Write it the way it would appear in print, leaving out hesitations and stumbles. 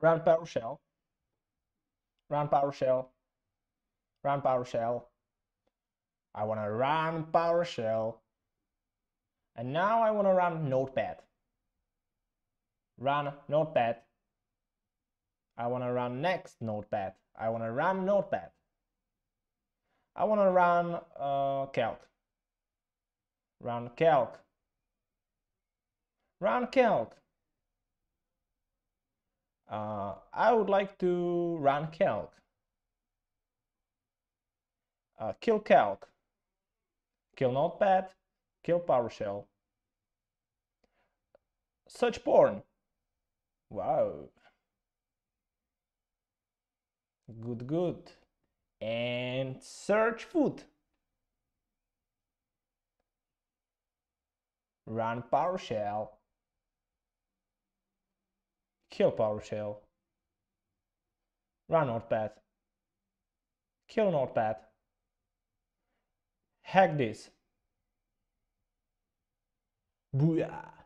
Run PowerShell. Run PowerShell. Run PowerShell. I want to run PowerShell. And now I want to run Notepad. Run Notepad. I want to run next Notepad. I want to run Notepad. I want to run Calc. Run Calc. Run Calc. I would like to run Calc. Kill Calc. Kill Notepad. Kill PowerShell. Search porn. Wow. Good, good. And search food. Run PowerShell. Kill PowerShell. Run Notepad. Kill Notepad. Hack this. Booyah!